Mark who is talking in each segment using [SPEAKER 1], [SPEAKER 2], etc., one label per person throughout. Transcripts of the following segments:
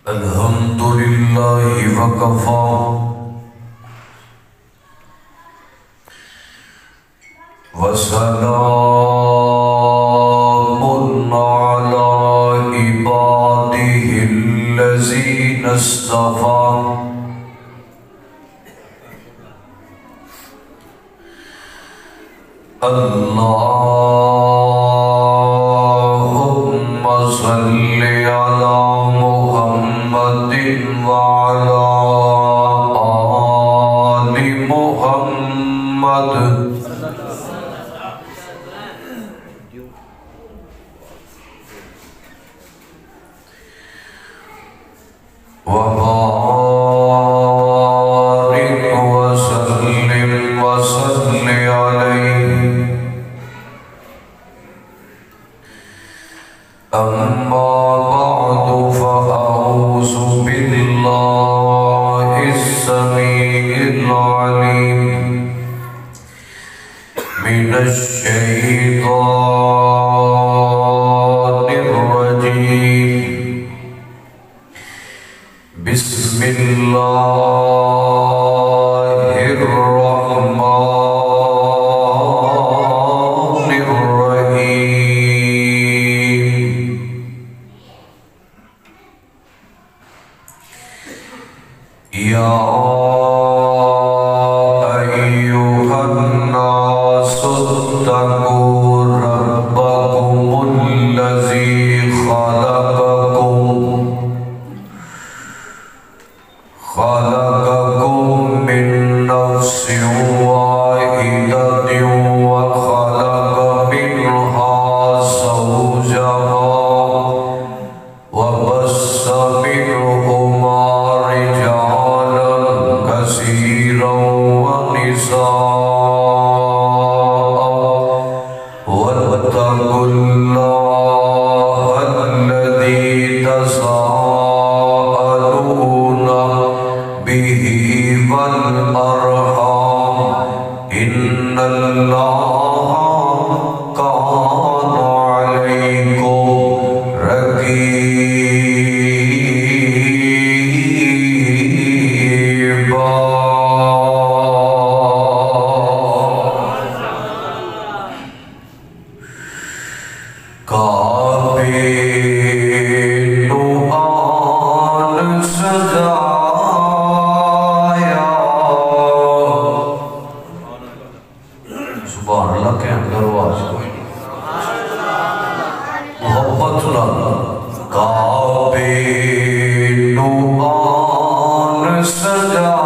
[SPEAKER 1] الحمد للہ وکفا وسلام علی عبادہ الذین اصطفیٰ اللہم صلی علی محمد وعلی آل محمد وبارک وسلم وصل علیہ اما بعد فاعوذ باللہ السمیع العلیم من الشیطان الرجیم بسم اللہ الرحمن الرحیم یا ایھا الناس اتقوا ربکم الذی خلقكم من نفس واحدة وخلق منها زوجها وبث منهما رجالا كثيرا ونساء واتقوا الله الذي تساءلون به والأرحام إن الله كان عليكم رقيبا سبحان اللہ کے اندر آواز کوئی نہیں محبت لگا کعبے نوان سجایا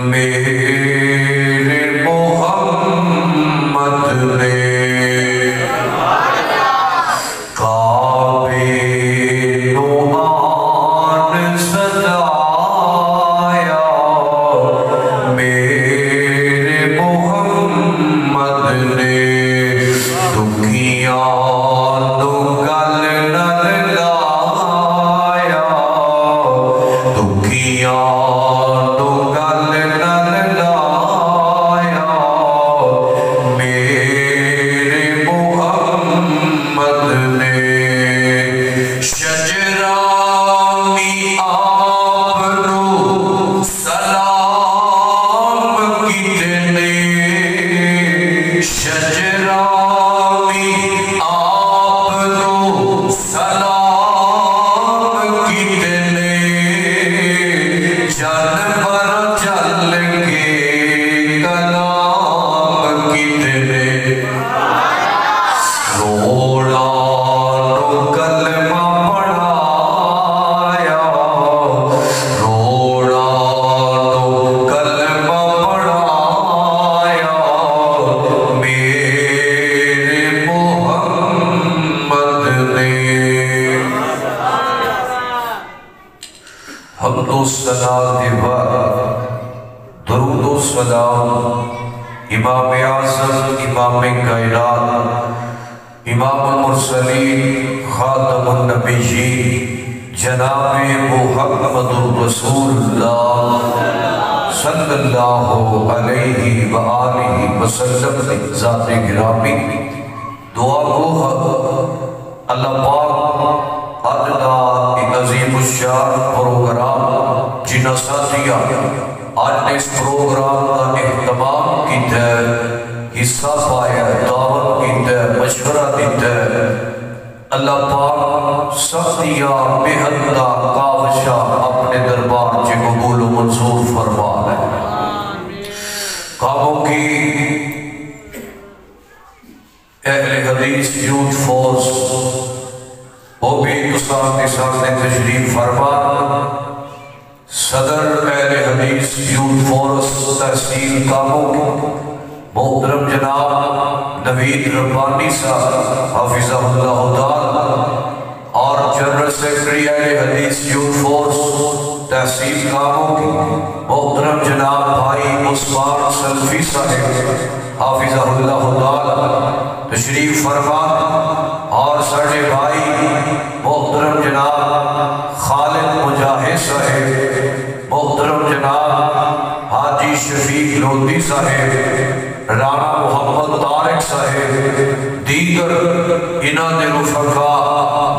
[SPEAKER 1] میرے محمد نے کعبے نوان سجایا میرے محمد نے دکھیاں تو گل نہ لگایا دکھیاں تو گل نہ لگایا میرے محمد نے شجرامی آپ نو سلام کتنے شجرامی آپ نو سلام کتنے چل پر چل کے کلام کتنے روڑا نو کلمہ پڑھایا روڑا نو کلمہ پڑھایا میرے محمد نے حمد و ثنا دیوا درود و سلام امام اعظم امام کائنات امام المرسلین خاتم النبیین جناب محمد الرسول اللہ صلی اللہ علیہ وآلہ وسلم ذات گرامی دعا کو اللہ پاک پروگرام کا اہتمام کیتا ہے، حصہ پایا، دعوت کیتا ہے، مشورہ دیتا ہے، اللہ پاک سختیاں محنتاں کاوشاں اپنے دربار سے قبول و منظور فرما لے۔ کاموں کی اہل حدیث یوتھ فورس وہ بھی ہندوستان کے سامنے تشریف فرما، صدر اہل حدیث یوتھ فورس تحصیل کاموں محترم جناب نوید ربانی صاحب حافظہ اللہ تعالی، اور جنرل سیکرٹری اہل حدیث یوتھ فورس تحصیل کاموں محترم جناب بھائی عثمان سلفی صاحب حافظہ اللہ تعالی تشریف فرما، اور ساڑھے بھائی محترم جناب خالد مجاہد صاحب، محترم جناب حاجی شفیق لودھی صاحب، رانا محمد طارق صاحب، دیگر انہاں دے رفقا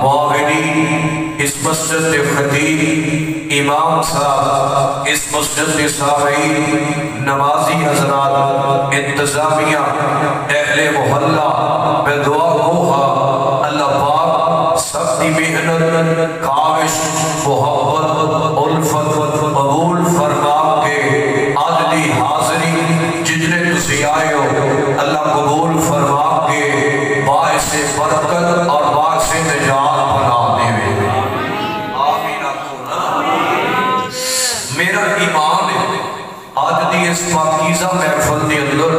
[SPEAKER 1] معاونین، اس مسجد کے خطیب امام صاحب، اس مسجد کے سامعین، نمازی حضرات، انتظامیہ، اہل محلہ، میں دعا گوہا اللہ پاک سختی محنت کاوش محبت الفت قبول فرما کے عادلی حاضری جتنے تسی آئے ہو اللہ قبول فرما کے باعث برکت اور باعث نجات بنا دے ہوئے۔ آمین آکھونا۔ میرا ایمان ہے آج دی اس پاکیزہ محفل دی اندر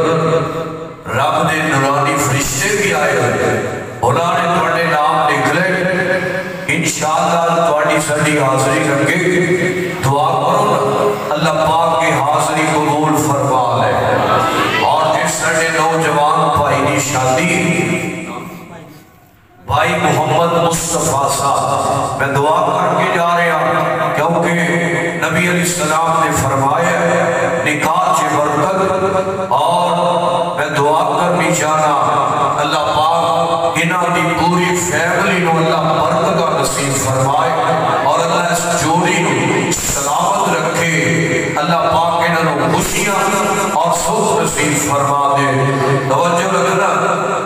[SPEAKER 1] رب نے نورانی فرشتے بھی آئے ہوئے، انہوں نے تھوڑے نام نکلے، انشاءاللہ تھوڑی سڑی حاضری لگے، دعا کرو اللہ پاک کی حاضری قبول فرما لے۔ اور جس سڑے نوجوان بھائی دی شادی بھائی محمد مصطفیٰ صاحب، میں دعا کر کے جا رہا ہوں کیونکہ نبی علیہ السلام نے فرمایا نکاح سے برکت، اور میں دعا کرنی چاہنا اللہ پاک انہاں دی پوری فیملی نو اللہ برکت اور نصیب فرمائے، اور اللہ اس جوڑی نو سلامت رکھے، اللہ پاک انہاں نو خوشیاں اور سکھ نصیب فرما دے۔ توجہ رکھنا،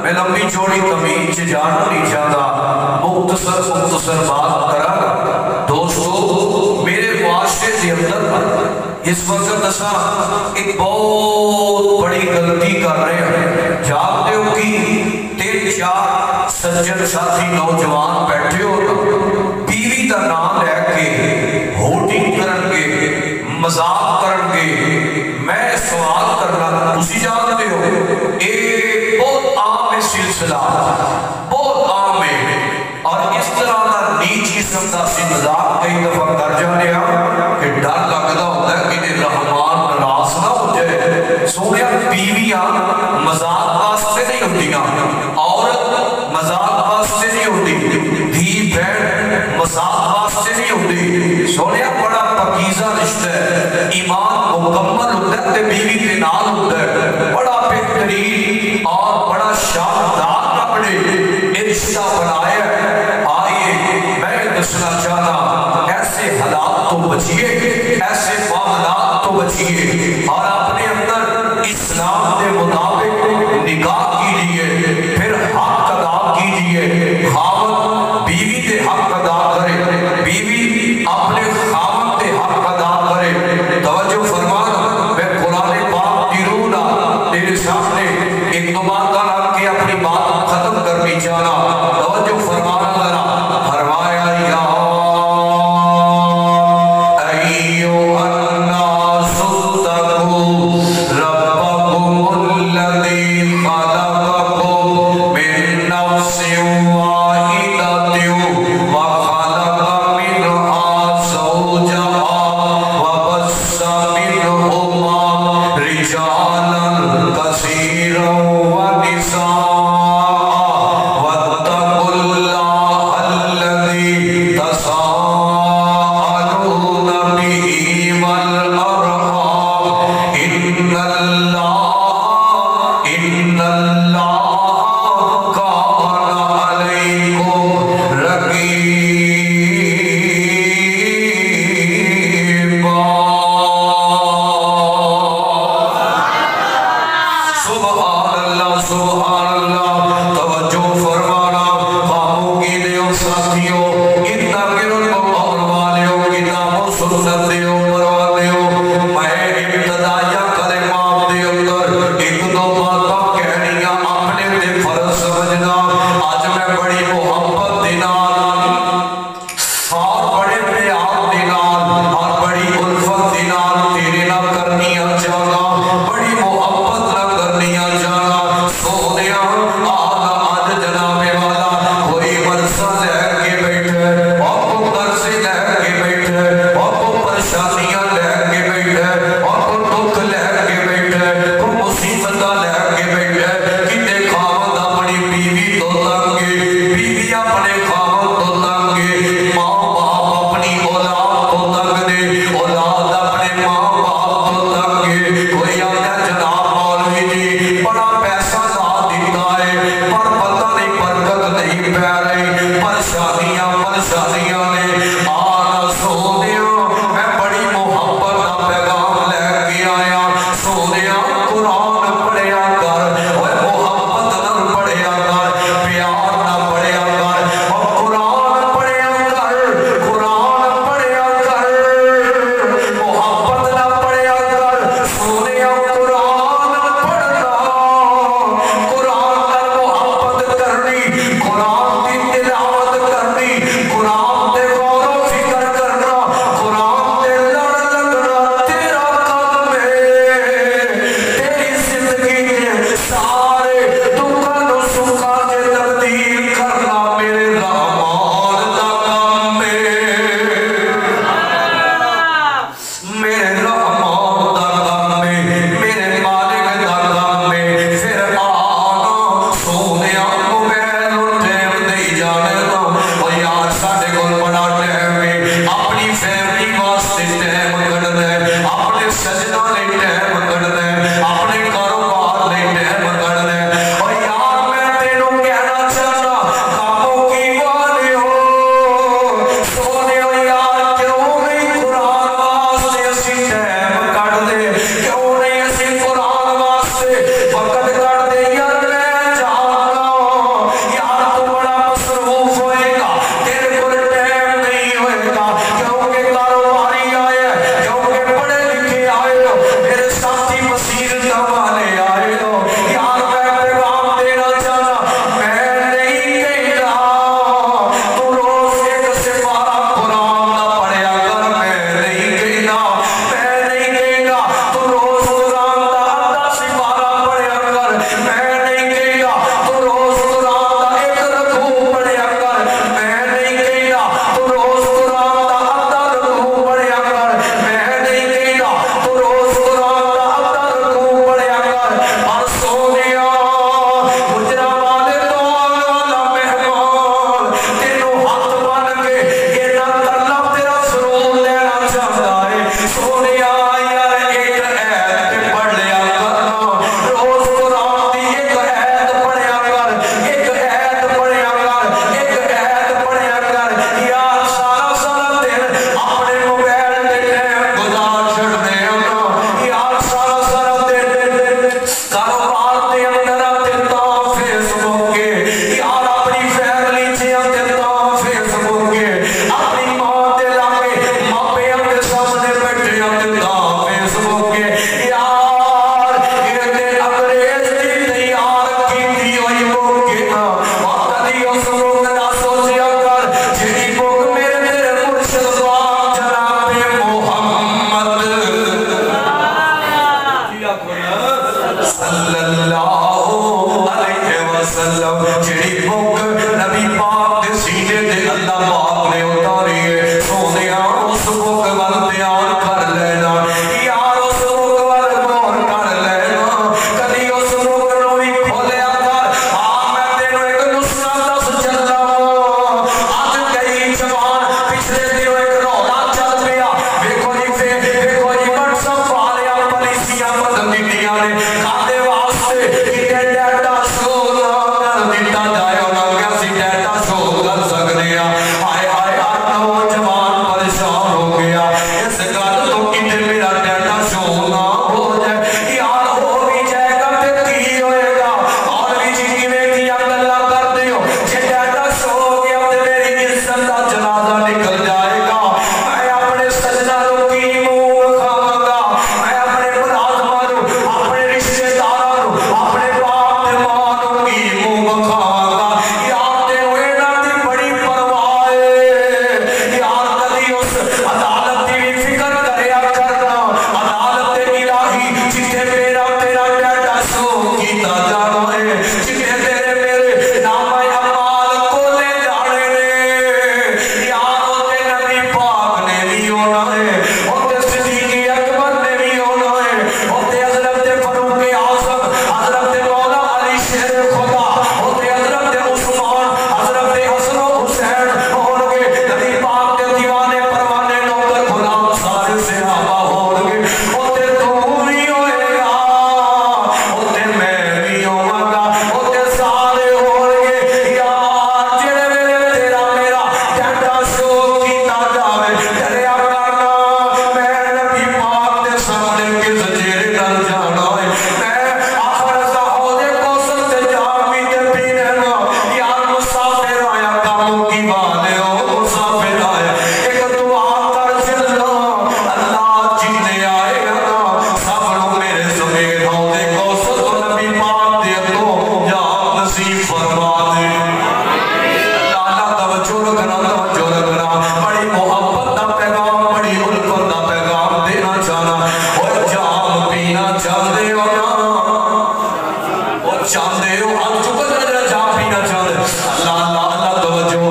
[SPEAKER 1] میں لمبی چوڑی تمیز سے جاننا نہیں چاہتا، مختصر بات کرا۔ دوستو میرے معاشرے کے اندر اس وقت اسا ایک بہت بڑی غلطی کر رہے ہیں، جانتے ہو کہ 3-4 سجن ساتھی نوجوان بیٹھے ہو بیوی کا نام لے کے ہوٹنگ کرن گے، مذاق کرن گے۔ میں سوال کرنا، تسی جانتے ہو ایک بہت عام سلسلہ، بہت عام ہے، اور اس طرح کا نیچ قسم کا سی مذاق کئی دفعہ کر جانے کہ ڈر لگتا ہوتا ہے کہ رحمان ناراض نہ ہو جائے۔ سونیا بیویاں مذاق واسطے نہیں ہوتیاں، عورت مذاق واسطے نہیں ہوتی، دھی بہن مذاق واسطے نہیں ہوتی۔ سونیا بڑا پاکیزہ رشتہ ہے، ایمان مکمل ہوتا ہے تے بیوی کے نال ہوتا ہے، بڑا بہترین اور بڑا شاندار اپنے رشتہ بنایا ہے۔ آئیے میں دسنا چاہنا ایسے حالات تو بچیے، ایسے معاملات تو بچیے، اور اپنے اندر اسلام کے مطابق نکاح کیجئے، پھر حق ادا کیجئے۔ خاوند بیوی کے حق ادا کرے، بیوی اپنے خاوند کے حق ادا کرے۔ توجہ فرمانا، میں قرآن پاک کی روح نہ پریشانیاں پریشانیاں نے آنا سونیا میں بڑی محبت کا پیغام لے کے آیا سونیا قرآن پڑھیا کر محبت نہ پڑھیا کر پیار نہ پڑھیا کر اور قرآن پڑھیا کر قرآن پڑھیا کر محبت نہ پڑھیا کر سونیا قرآن پڑھنا قرآن پر محبت کرنی قرآن کی تلاوت کرنی قرآن پہ غور و فکر کرنا قرآن پہ لڑ لگنا تیرا کام ہے تیری زندگی کے سارے دکھاں و سکھاں سے تبدیل کرنا میرے رحمان دا کام ہے میرے رحمان دا کام ہے میرے مالک دا کام ہے پھر آنا سونیا موبائل اور ٹائم نہیں جانے دا اور یار ساڑھے کل بڑا ٹائم ہے اپنی فیملی واسطے ٹائم کڑنا ہے اپنے سجنہ لے ٹائم کڑنا ہے اپنے کاروبار لے ٹائم کڑنا ہے اور یار میں تینوں کہنا چاہنا کاموں کی والے ہو سونے یار کیوں نہیں قرآن واسطے اسی ٹائم کڑ دے کیوں نہیں اسی قرآن واسطے وقت کڑ دے یار میں جاننا یار تو بڑا مصروف ہوئے گا تیرے کو ٹائم نہیں ہوئے گا کیونکہ کاروباری آئے کیونکہ پڑھے لکھے آئے ہو میرے ساتھی مسیر والے آئے ہو یار میں پیغام دینا چاہنا میں نہیں کہنا تو روز ایک سپارہ قرآن نہ پڑھیا کر میں نہیں کہنا تو روز قرآن دا آدھا سپارہ پڑھیا کر میں نہیں کہنا تو روز قرآن دا ایک رکوع پڑھیا کر میں نہیں کہنا تو روز قرآن دا آدھا رکوع پڑھیا کر میں نہیں کہنا تو روز قرآن دا آدھا رکوع پڑھیا کر اور سونیا گجرا والے تو والا مہمان تینوں ہاتھ بن کے یہ نہ کرنا تیرا سرور لینا چاہتا ہے سونیا یار ایک عید پڑھ لیا کرنا روز قرآن دی ایک عید پڑھیا کر ایک عید پڑھیا کر ایک عید پڑھیا کر یار سارا سارا دن اپنے موبائل دے ٹائم گزار چھڑنے ہونا یار سارا سارا دن کاروبار دے اندر آتے تا فیس بک کے یار اپنی فیملی سے آتے تا فیس بک کے اپنی ماں دے لاگے ماپے اپنے سامنے بیٹھے آتے تا فیس بک کے یار یہ دے انگریز دی تیار کی دی ہوئی بک کے نا اور کدی اس بک نہ سوچیا کر جیڑی بک میرے تیرے مرشد پاک جناب محمد صلی اللہ علیہ وسلم جیڑی بک نبی پاک دے سینے دے اللہ پاک نے اتاری ہے سونیا اس بک وال بیان کر لینا یار اس بک وال غور کر لینا کدی اس بک نو بھی کھولیا کر میں تینوں ایک نسخہ دس چلا اج کئی جوان پچھلے دنوں ایک رولا چل پیا ویکھو جی واٹس ایپ والے پولیسیاں بدل دیتیاں نے کاندے واسطے کتے ڈیٹا شو نہ کر دیتا جائے انہاں کہ اسی ڈیٹا شو کر سکنے ہیں ہائے ہائے نوجوان پریشان ہو گیا اس گل تو کتے میرا ڈیٹا شو نہ ہو جائے یار ہو بھی جائے گا تے کی ہوئے گا اور بھی جی کیویں کیا گلاں کردے ہو جے ڈیٹا شو ہو گیا تے میری عزت دا جنازہ نکل جائے گا میں اپنے سجدہ نو کی منہ وکھاواں گا میں اپنے ملازماں نو اپنے رشتہ داراں نو اپنے باپ تے ماں نو کی منہ وکھاواں گا یار تے انہاں دی بڑی والے ہو مسافر آئے ایک دعا کر چلنا اللہ جینے آئے گا سب لوگ میرے سمیت ہوں دے کوسط و نبی پاک دے تو یا نصیب فرما دے لالا توجہ رکھنا بڑی محبت دا پیغام بڑی الفت دا پیغام دینا چاہنا اور جام پینا چاہتے ہو نا اور چاہتے ہو ہم چکل رہا جام پینا چاہتے اللہ توجہ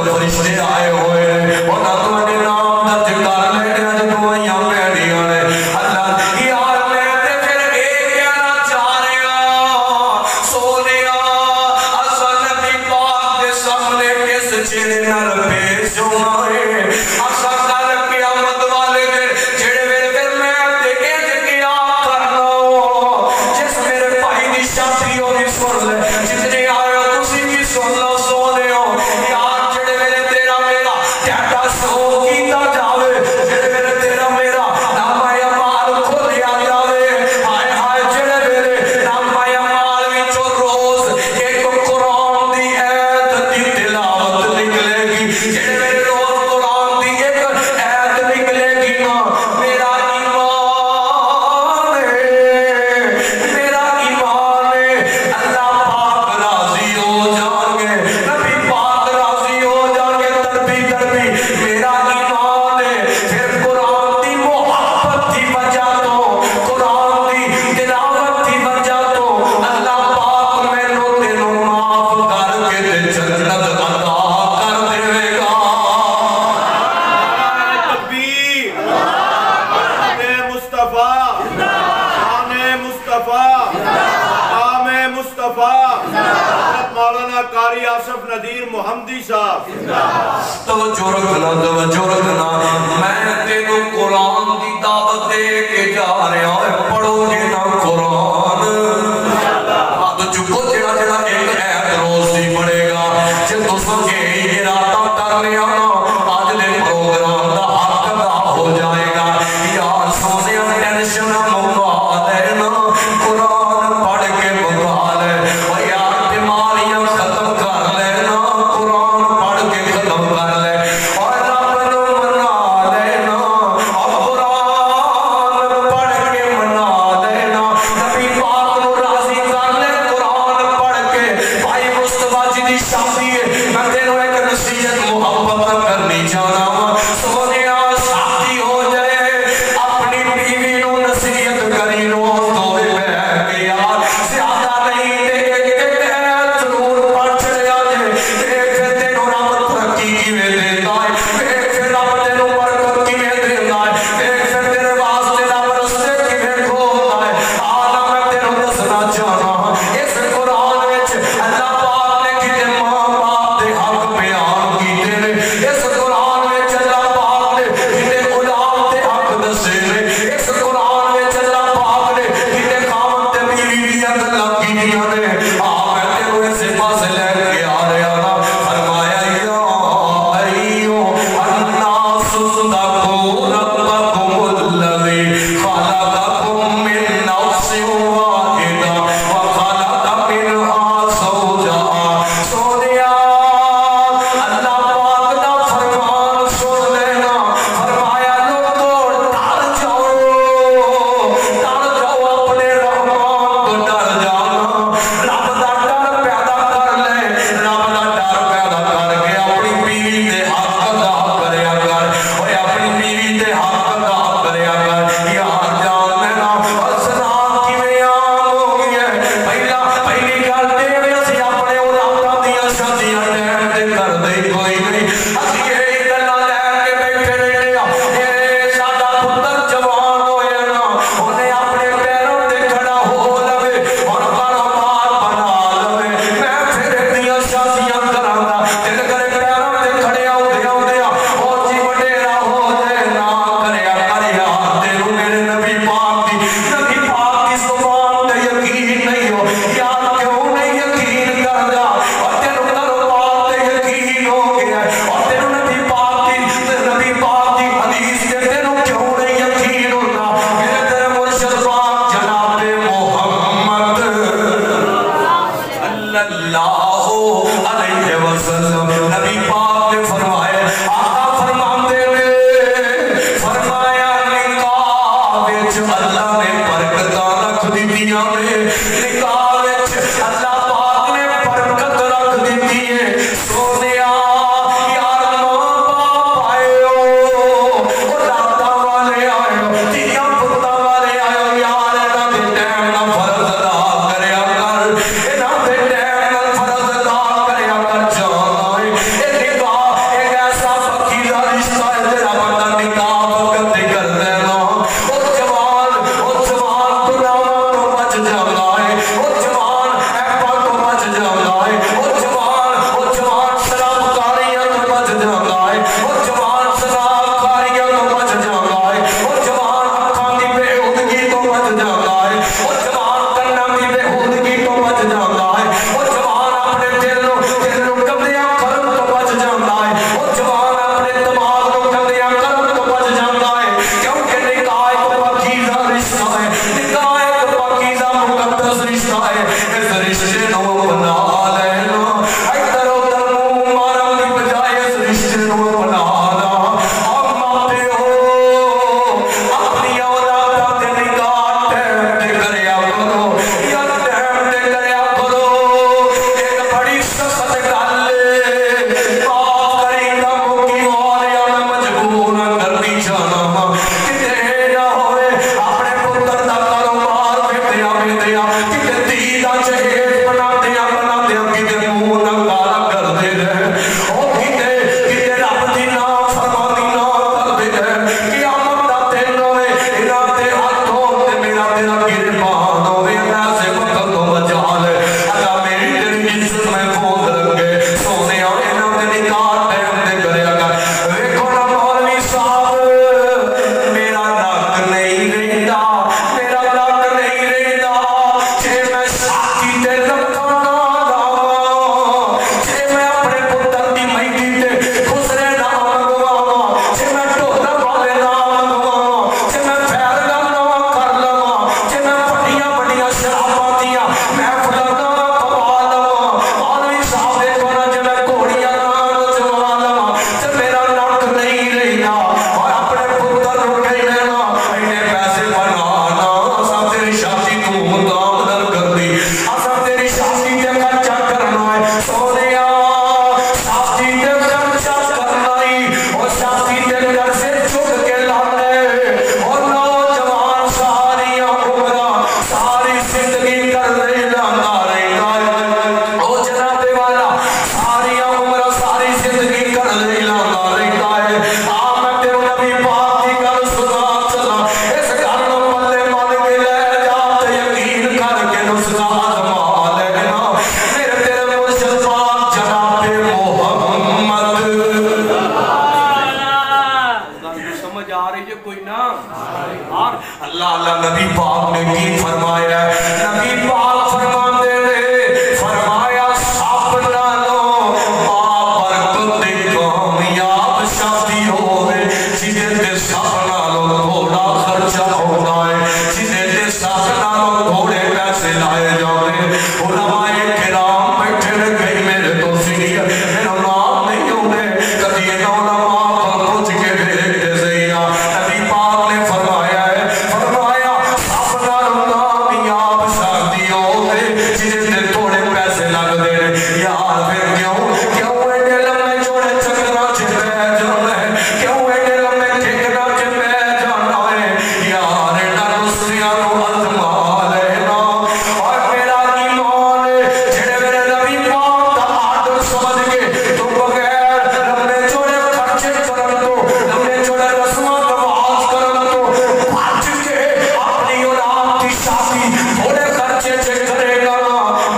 [SPEAKER 1] فرشتے آئے ہوئے اور نہ تمہارے نام درج کر لینے آج دعائیاں پیڑیاں نے اللہ یار میں تے پھر ایک کہنا چاہ رہا سونیا اصل نبی پاک دے سامنے کس چہرے نر پیش ہونا ہے اصل کر قیامت والے دن جڑے میرے پھر میں تے ایک کیا کرنا جس میرے بھائی دی شادی ہوگی سن لے جتنے آئے ہو تسی بھی سن لو سونے ہو یار جڑے میرے تیرا میرا ڈیٹا شو کیتا جاوے جڑے میرے تیرا میرا نامہ اعمال کھولیا جاوے ہائے ہائے جڑے میرے نامہ اعمال وچوں روز ایک قرآن دی ایت دی تلاوت نکلے گی جڑے میرے روز قرآن دی ایک ایت نکلے گی نا میرا ایمان ہے اللہ پاک راضی ہو جائیں گے نبی پاک راضی ہو جائیں گے تربی میرا ایمان ہے پھر قرآن دی محبت دی وجہ تو قرآن دی تلاوت دی وجہ تو اللہ پاک میں نو تینوں معاف کر کے تے جنت عطا کر دے گا
[SPEAKER 2] تکبیر آن مصطفیٰ آن مصطفیٰ آم مصطفیٰ حضرت مولانا قاری آصف نزیر محمدی صاحب
[SPEAKER 1] توجہ رکھنا میں تینوں قرآن دی دعوت دے کے جا رہا ہے پڑھو گے نا قرآن ہاتھ چکو جڑا جڑا ایک ایت روز دی پڑھے گا جب تو سمجھے یہ راتاں کر لیا نا آج دے پروگرام دا حق ادا ہو جائے گا یار سونے ٹینشن مکا لینا قرآن پڑھ کے مکا لے اور یار بیماریاں ختم کر لینا قرآن پڑھ کے ختم کر لے اور رب نو منا لینا اور قرآن پڑھ کے منا لینا نبی پاک نو راضی کر لے قرآن پڑھ کے بھائی مصطفیٰ جی دی شادی ہے میں تینوں ایک نصیحت محبت کرنی چاہنا سونیا شادی ہو جائے اپنی بیوی نو نصیحت کری نو دوے بہن کے یار زیادہ نہیں تے ایک ایت ضرور پڑھ چڑیا جے ایک تینوں رب ترقی کیویں دیندا ہے ایک رب تینوں برکت کیویں دیندا ہے ایک تیرے واسطے رب رستے کیویں کھولدا ہے آنا میں تینوں دسنا چاہنا اس قرآن وچ اللہ پاک نے کتے ماں باپ دے حق بیان کیتے نے اس قرآن وچ اللہ پاک نے کتے اولاد دے حق دسے نے اس قرآن وچ اللہ پاک نے کتے خاوند تے بیوی دیاں گلاں کیتیاں نے میں تینوں اس پاسے لے کے آ رہا نا فرمایا یا ایو الناس اتقوا ربکم الذی خلقکم من نفس واحدہ وخلق منها زوجہا سونیا اللہ پاک دا فرمان سن لینا فرمایا لوگوں ڈر جاؤ اپنے رحمان تو ڈر جانا رب دا ڈر پیدا کر لے رب دا ڈر پیدا کر کے اپنی بیوی دے حق ادا کریا کر اور اپنی بیوی دے حق ادا کریا کر یار جان لینا اسلام کیویں عام ہو گئی ہے پہلی گل تے اسی اپنے اولاداں دیاں شادیاں ٹائم تے کردے کوئی نہیں اسی یہی گلاں لے کے بیٹھے رہنے اے ساڈا پتر جوان ہویا نا اونے اپنے پیروں تے کھڑا ہو لوے اور کاروبار بنا لوے میں پھر دیاں شادیاں کراں گا دل کرے پیروں تے کھڑے ہوندے اور جی وڈیرا ہو جائے نہ کریا کر یار تینوں میرے نبی پاک دی زبان تے یقین نہیں ہو یار کیوں نہیں یقین کردا اور تینوں کاروبار تے یقین ہو گیا اللہ نبی پاک نے کی فرمایا ہے؟ نبی پاک فرماتے ہیں، فرمایا سب نالوں بابرکت کامیاب شادی ہوئے جنہیں تے سب نالوں تھوڑا خرچہ ہوتا ہے، جنہیں تے سب نالوں تھوڑے پیسے لائے جاتے ہیں۔ علماء کرام بیٹھے گئی میرے تو سینئر میرا نام نہیں ہونے کبھی یہ علماء پر پوچھ کے دیکھتے زینا نبی پاک نے فرمایا ہے، فرمایا سب نالوں کامیاب شادی ہوئے جنہیں تے تھوڑے پیسے لگ دے یار پھر کیوں ایڈے لمبے چوڑے چکرہ چھپے جانا ہے، کیوں ایڈے لمبے ٹھکرہ چھپے جانا ہے یار ایڈا رسیاں نو ازما لینا اور میرا ایمان جڑے میرے نبی پاک دا آدر سمجھ کے تو بغیر لمبے چوڑے خرچے کرن تو لمبے چوڑے رسمہ نواز کرن تو بچ کے اپنی اولاد کی شادی تھوڑے خرچے سے کرے گا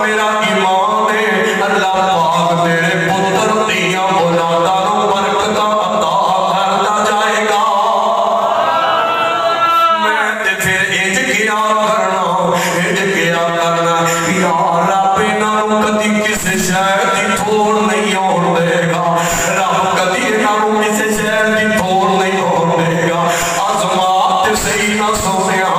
[SPEAKER 1] میرا ایمان ہے اللہ پاک تیرے پتر دیاں اولاداں نو برکتاں عطا کرتا جائے گا۔ میں تے پھر انج کیا کرنا یار رب انہاں نو کدی کسی شے دی تھوڑ نہیں ہون دے گا، رب کدی انہاں نو کسی شے دی تھوڑ نہیں ہون دے گا۔ عظمات صحیح نہ سونیا،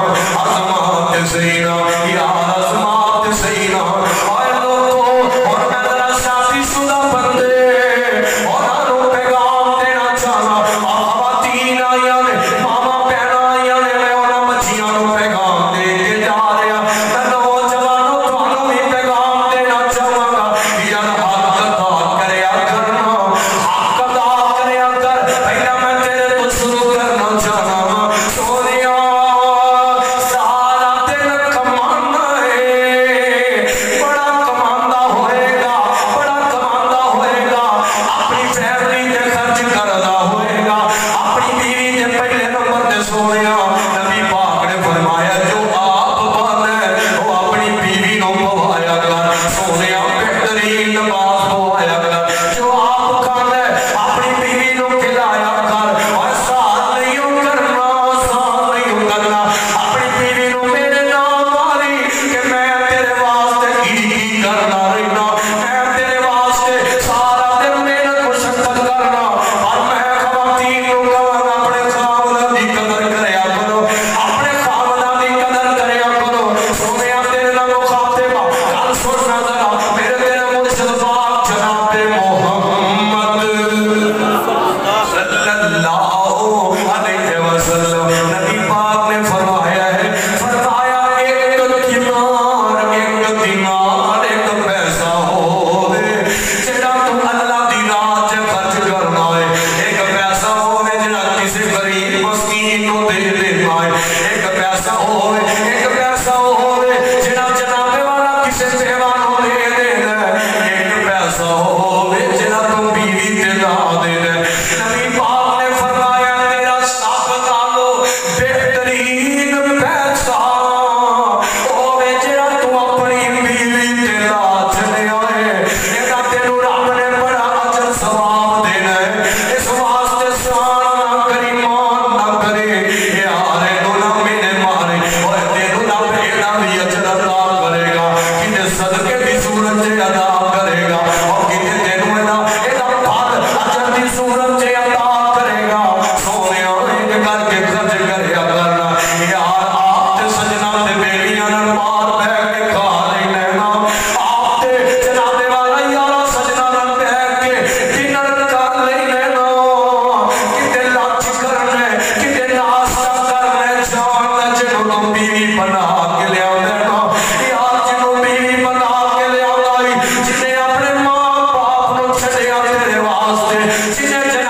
[SPEAKER 1] عظمات صحیح نہ یار عظمات صحیح نہ اور لوگوں اور میں ذرا شادی شدہ بندے انہاں نو پیغام دینا چاہنا خواتین آئیاں نے ماما بہناں آئیاں نے میں انہاں بچیاں نو پیغام دے کے جا رہا میں نوجوانوں تھانوں بھی پیغام دینا چاہوں گا یار حق ادا کریا کرنا، حق ادا کریا کر پہلا میں تیرے تو شروع کرنا چاہنا سونیا سارا دن کمانا ہے، بڑا کماندہ ہوئے گا، بڑا کماندہ ہوئے گا، اپنی فیملی دے خرچ کردا ہوئے گا، اپنی بیوی دے پہلے نمبر دے سونیا نبی پاک نے فرمایا جو آپ باندھ ہے وہ اپنی بیوی نو پوایا کر سونیا بہترین نماز پوایا کر، جو آپ کھانا ہے اپنی بیوی نو کھلایا کر اور ساتھ نہیں کرنا اپنی بیوی نو میرے نام ماری کہ میں تیرے واسطے کی کرنا رہنا، میں تیرے واسطے سارا دن محنت مشقت کرنا اور میں خواتین نو کہاں اپنے خاوندان دی قدر کریا کرو، اپنے خاوندان دی قدر کریا کرو سونیا تیرے نام مخاطبہ کل سننا ذرا میرے تیرے مرشد پاک جناب محمد صلی اللہ علیہ وسلم نبی پاک نے فرمایا ہے، فرمایا ایک دینار ایک پیسہ ہوئے جڑا تو اللہ دی راہ تے خرچ کرنا ہے، ایک پیسہ ہوئے جڑا کسی غریب مسکین کو دے دینا ہے، ایک پیسہ ہوئے جڑا جناب والا کسی سیوان کو دے دینا ہے، ایک پیسہ ہوئے جڑا تو بیوی تے لا دینا ہے۔ نبی پاک نے فرمایا تیرا سب نالوں بہترین پیسہ ہوئے جڑا تو اپنی بیوی تے لا چلیا ہے، اینا تینو رب نے بڑا اجر ثواب دینا ہے، اس واسطے سوال نہ کری مان نہ کرے یارے نو نہ مینے مارے اور تینو رب اینا بھی اجر عطا کرے گا، کنے صدقے بھی صورت سے ادا کرے گا اور کنے تینو اینا پھل اجر دی صورت سے عطا کرے گا۔ سونیا ایک کر کے خرچ کریا کرنا یار آپ تے سجنا تے بیلیاں نال مار بیٹھ کے کھا لے لینا، آپ تے جناب والا یارا سجنا نال بیٹھ کے ڈنر کر لے لینا، کتے لنچ کرنے کتے ناشتہ کرنے جان جنوں تو بیوی بنا کے لیا دینا یار جنوں بیوی بنا کے لیا لائی جنہیں اپنے ماں باپ نو چھڑیا تیرے واسطے جنہیں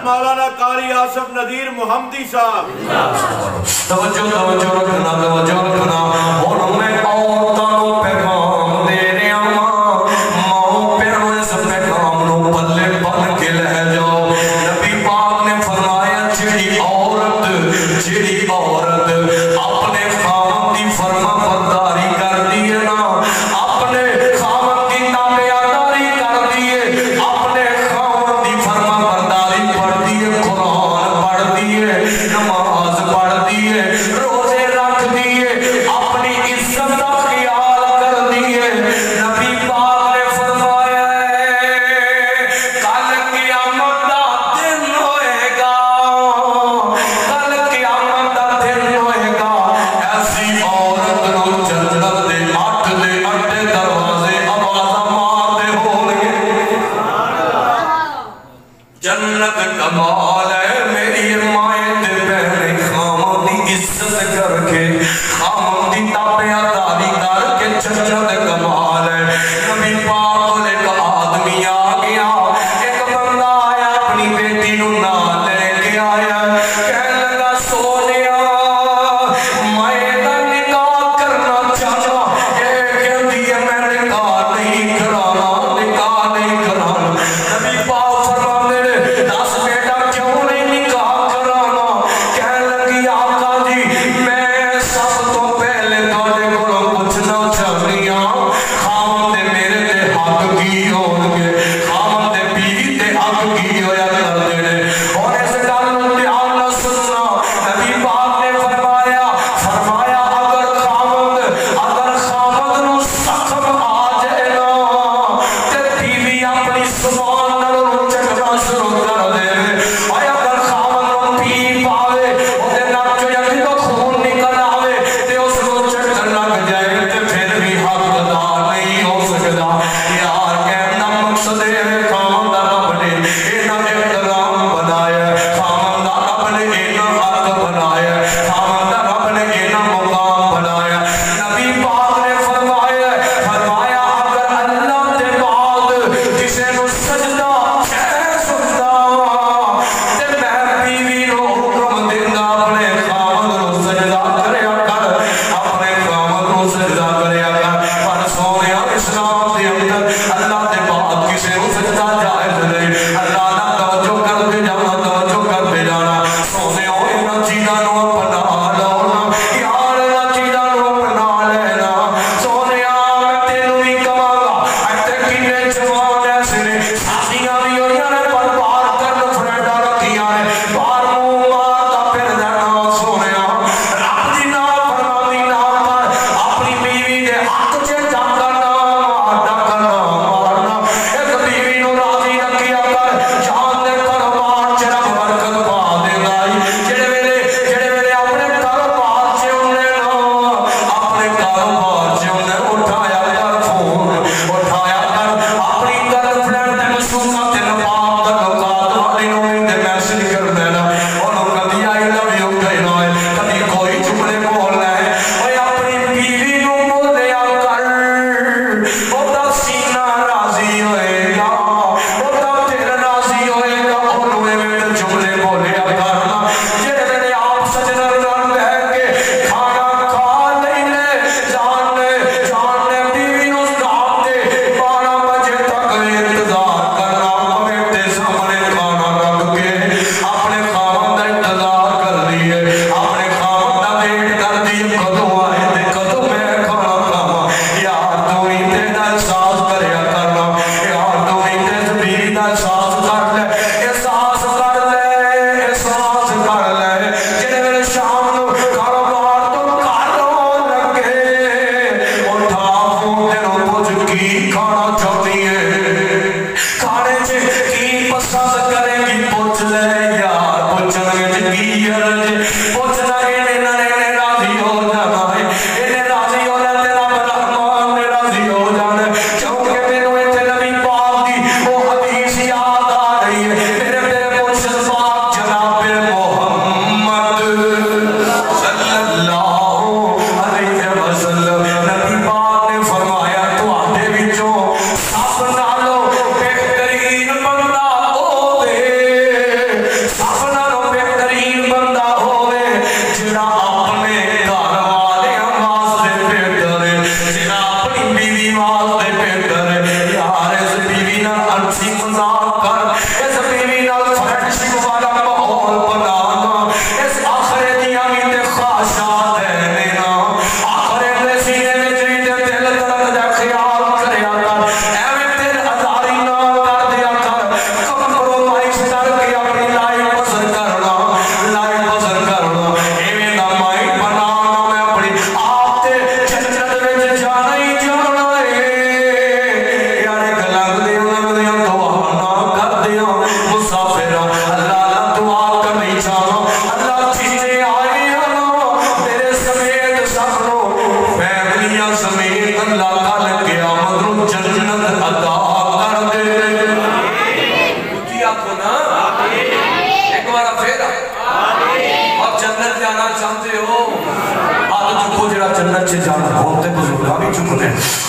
[SPEAKER 2] مولانا قاری آصف نزیر محمدی صاحب
[SPEAKER 1] توجہ رکھنا اور میں عورتوں پیغام دے رہا ہوں ماں پیروں اس پیغام نو پلے بن کے لے جاؤ نبی پاک نے فرمایا جیڑی عورت اپنے خاوند دی فرما برداری کر دی ہے نا اپنے خاوند کی تابعداری کر دی ہے اپنے خاوند دی فرما برداری پڑھ دی ہے قرآن پڑھ دی ہے نماز پڑھ دی ہے روزے رکھ دی ہے اپنی عزت کا خیال کر دی ہے نبی پاک نے فرمایا ہے کل قیامت دا دن ہوئے گا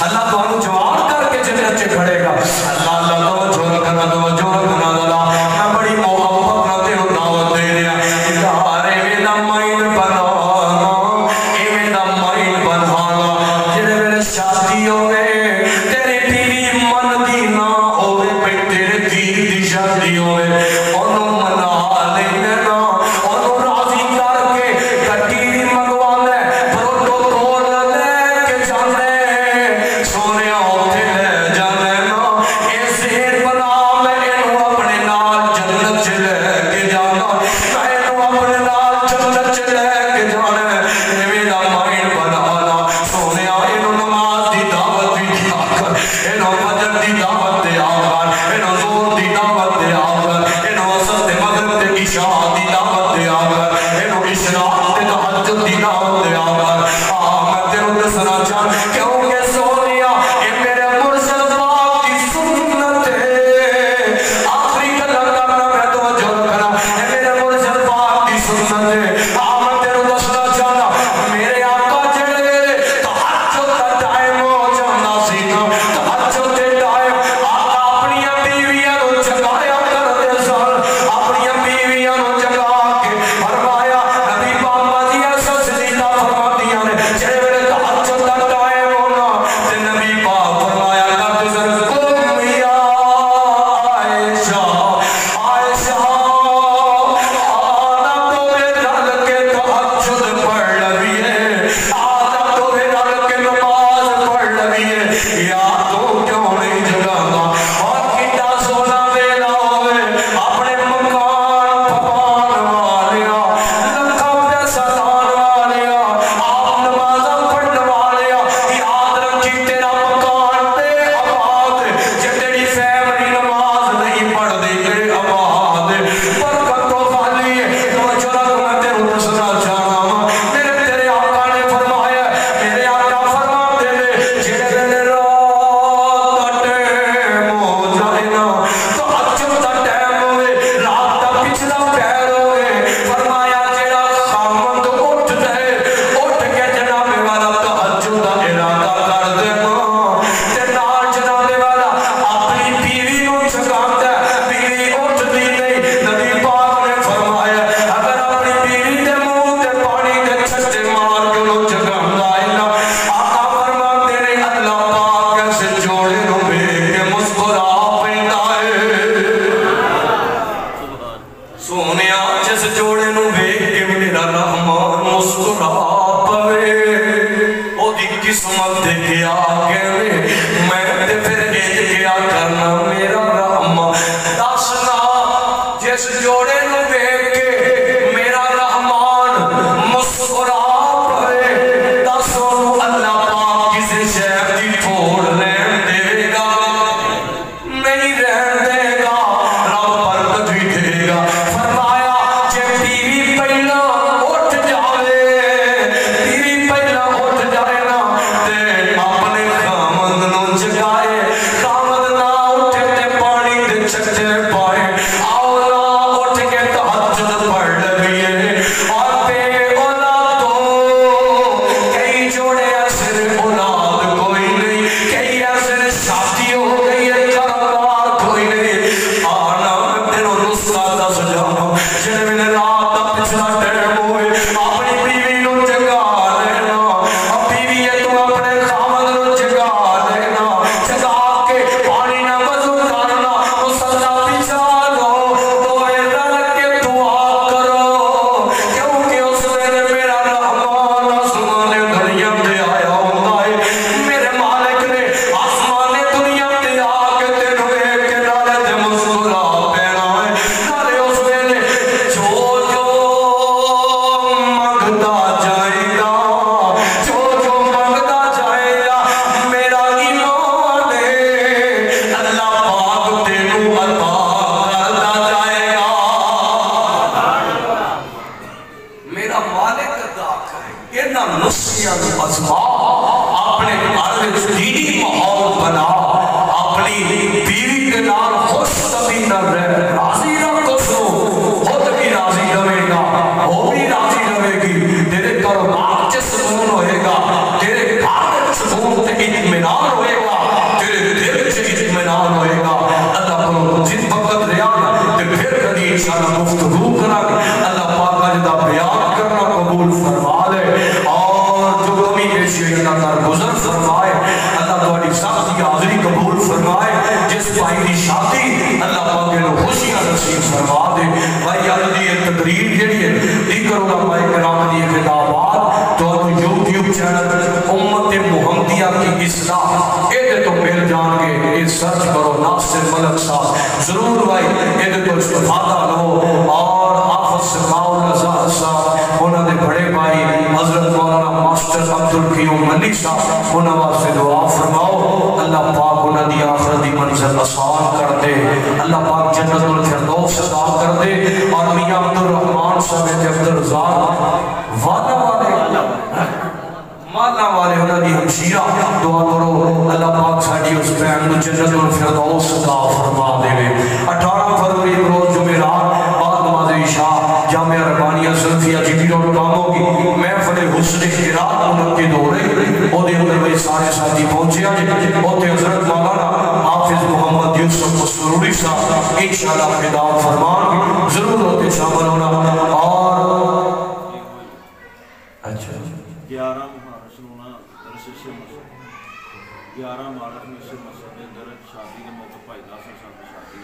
[SPEAKER 1] اللہ تو ہم جواب کر کے جنت سے کھڑے گا. اللہ توجہ رکھنا میں بڑی محبت نہ تیرو دعوت دے دیا. ادارے میں دا مائن بنانا ایویں دا مائن بنانا جنہیں میرے شادی ہوئے تیرے بیوی من دی نہ ہوئے پہ تیرے دیر دی شادی ہوئے انہوں منا لینے نا انہوں راضی کر کے گھٹی منگوانے پروٹو کول لے کے جانے سونے ہوتے لے جانے نا ایسے بنا میں انہوں اپنے نال جنت سے لے کے جانا میں انہوں اپنے نال جنت سے لے کے جانے میرا مائن بنانا سونے انہوں نماز دی دعوت بھی کیا کر انہوں فجر دی دعوت دے آکر انہوں زور دی دعوت دے آکر انہوں وسط مغرب دے عشاء دی دعوت دے آکر انہوں اشراق دے تحجد دی دعوت دے آکر میں تیروں دسنا چاہاں کیونکہ سونیا اے میرے مرشد پاک کی سنت ہے. آخری کلر کرنا میں توجہ رکھنا اے میرے مرشد پاک کی سنت ہے. میں تیروں دسنا چاہنا میرے آقا جڑے تحجد دا ٹائم ہو جانا سینا تحجد دے ٹائم آقا اپنی بیویاں نو جگایا کر دے سن اپنی بیویاں نو جگا کے فرمایا نبی پاک دی ایسا سجدہ فرما دیا نے جڑے میرے تحجد دا ٹائم ہونا تے نبی پاک فرمایا کر دے سن قم یا عائشہ عائشہ آنا تو بے ڈال کے تحجد پڑھ لبیے آنا تو بے ڈال کے نماز پڑھ لبیے یا تو کیوں نہیں جگانا اور کتا سونا ویلا ہوئے اپنے مکان پپان والیا لکھا پیسہ دان والیا آپ نمازہ پڑھن والیا یاد رکھی تیرا مکان بے آباد جے تیری فیملی نماز نہیں پڑھ دے بے آباد برکت تو خالی ہے توجہ رکھ میں تیروں دسنا چاہنا ہوں میرے تیرے آقا نے فرمایا میرے آقا فرماتے نے جڑے میرے رات دا ٹائم ہو جائے نا تحجد دا ٹائم ہوئے رات دا پچھلا پہر ہوئے فرمایا جڑا خامد اٹھ دے اٹھ کے جناب والا تحجد دا ارادہ کر دے تے نال جناب والا اپنی بیوی نو جگاتا ہے بیوی اٹھ دی نہیں نبی پاک نے فرمایا اگر اپنی بیوی دے منہ تے پانی دے چھٹے مار کے انہوں جگانا ہے نا آقا فرماتے نے اللہ پاک ایسے جوڑے نو بے کے مسکرا پیندا ہے. سونیا جس جوڑے نو بے کے میرا رحمان مسکرا پوے او دی قسمت دے کیا کہنے میں تے پھر ایج کیا کرنا میرا رحمان دسنا جس جوڑے نو بے کے میرا رحمان مسکرا پوے دسو اللہ پاک کسی شہر دی تھوڑ رہن دے گا نہیں رہن دے گا رب برکت بھی دے گا. فرمایا جے بیوی پہ میرا مالک عطا کرے اینا نسخیاں ازما اپنے گھر دینی ماحول بنا اپنی بیوی کے نال خوش کبھی نہ رہ راضی نہ کسو خود بھی راضی رہے گا وہ بھی راضی رہے گی تیرے کاروبار سے سکون ہوئے گا تیرے گھر سکون سے اطمینان ہوئے گا تیرے دل سے اطمینان ہوئے گا اللہ کو جن وقت ریاض تے پھر کبھی انشاءاللہ گفتگو کرا اللہ پاک کا بیان کرنا قبول فرما لے اور جو کمی پیشی اللہ کا گزر فرمائے اللہ تمہاری سختی حاضری قبول فرمائے جس بھائی کی شادی اللہ پاک نے خوشیاں نصیب فرما دے بھائی علی یہ تقریر کے لیے دیگر علماء کرام دی خطابات تو یوٹیوب چینل امت محمدیہ کی اصلاح ایدے تو مل جان گے یہ سرچ کرو ناصر ملک صاحب ضرور بھائی ایدے تو استفادہ لو اور حافظ سکاؤ نزار صاحب انہوں نے بڑے بھائی حضرت مولانا ماسٹر عبدالقیوم ملی صاحب انہوں واسے دعا فرماؤ اللہ پاک انہوں دی آخرتی منزل آسان کر دے اللہ پاک جنت الفردوس عطا کر دے اور میاں عبدالرحمن صاحب عبدالرزاق وعدہ مالا والے انہوں نے ہمشیرہ دعا کرو اللہ پاک ساڑھی اس بہن کو جنت الفردوس عطا فرما دے 18 فروری روز جمعرات بعد نماز عشاء جامعہ ربانیہ سلفیہ جیٹی روڈ کاموں کی محفل حسن قرات منعقد ہو رہی وہ دے اندر بھائی سارے ساتھی پہنچے آج وہ تے حضرت مولانا حافظ محمد یوسف مسروری صاحب انشاءاللہ خطاب فرمان ضرور ہوتے شامل ہونا اور اچھا
[SPEAKER 2] 11 مارچ میں سے مسجد اندر شادی کے موقع بھائی ناصر صاحب کی شادی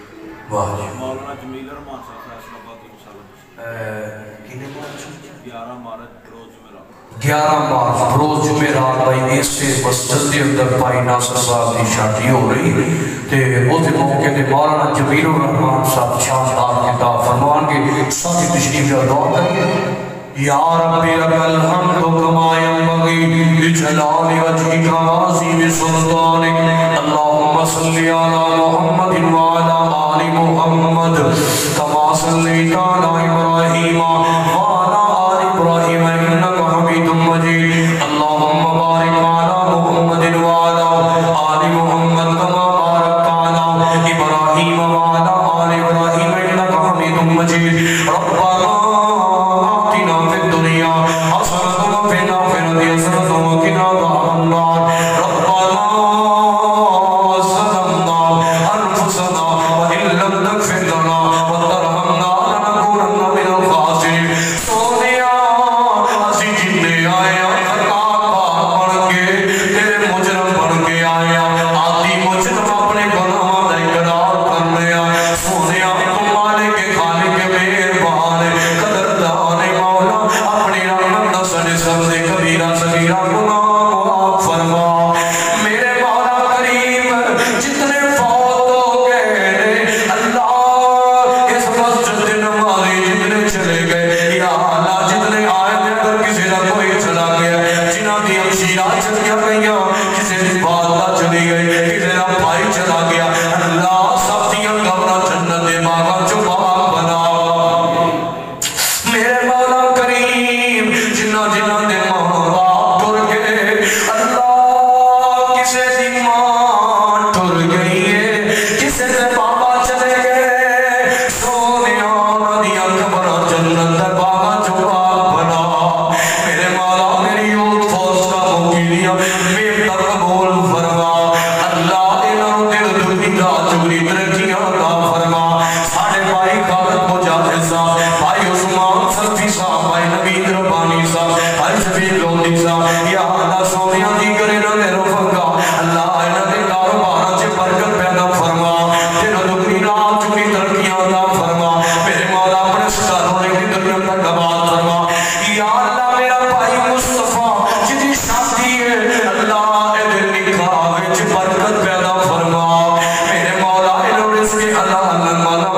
[SPEAKER 2] ہے مولانا جمیل رحمان صاحب فیصلہ آباد انشاءاللہ کنے مارچ 11 مارچ روز جمعرات
[SPEAKER 1] 11 مارچ روز جمعرات بھائی اس سے مسجد کے اندر بھائی ناصر صاحب کی شادی ہو رہی تے اس موقع تے مولانا جمیل رحمان صاحب شاندار خطاب فرمان کے ساتھی تشریف دعا کریں یا ربی لک الحمد کما ینبغی لجلال وجهک وعظیم سلطانک اللہم صلی علی محمد وعلی آل محمد کما صلیت علی ابراہیم وعلی آل ابراہیم انک حمید مجید اللہم بارک علی محمد وعلی آل محمد کما بارکت علی ابراہیم وعلی آل ابراہیم انک حمید مجید ربنا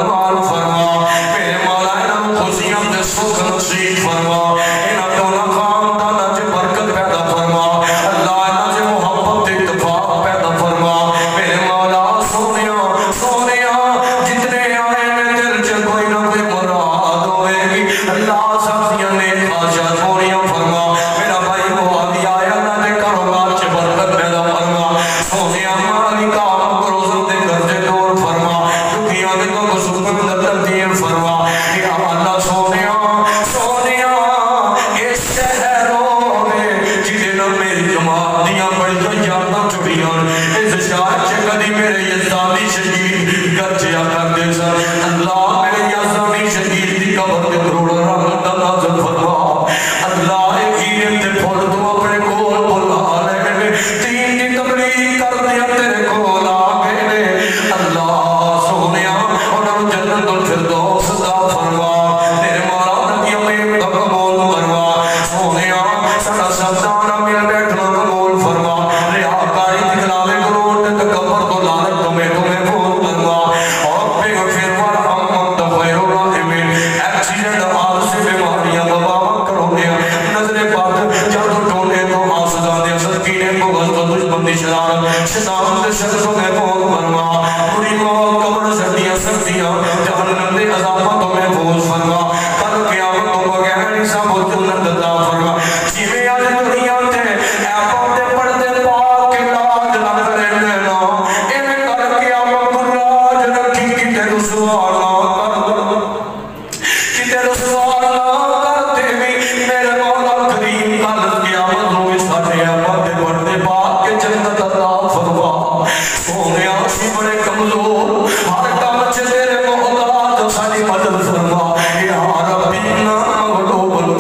[SPEAKER 1] اللہ فرما میرے مولا انہوں خوشیاں دے سکھ نصیب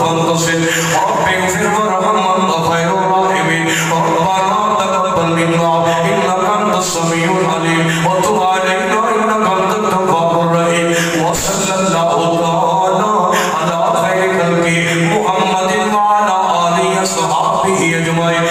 [SPEAKER 1] فانتصر رب اغفر ورحم وانت خیر الراحمین ربنا تقبل منا انك انت السميع العليم وتب علينا انك انت التواب الرحيم وصلى الله تعالى على خير خلقه محمد وعلى اله وصحبه اجمعين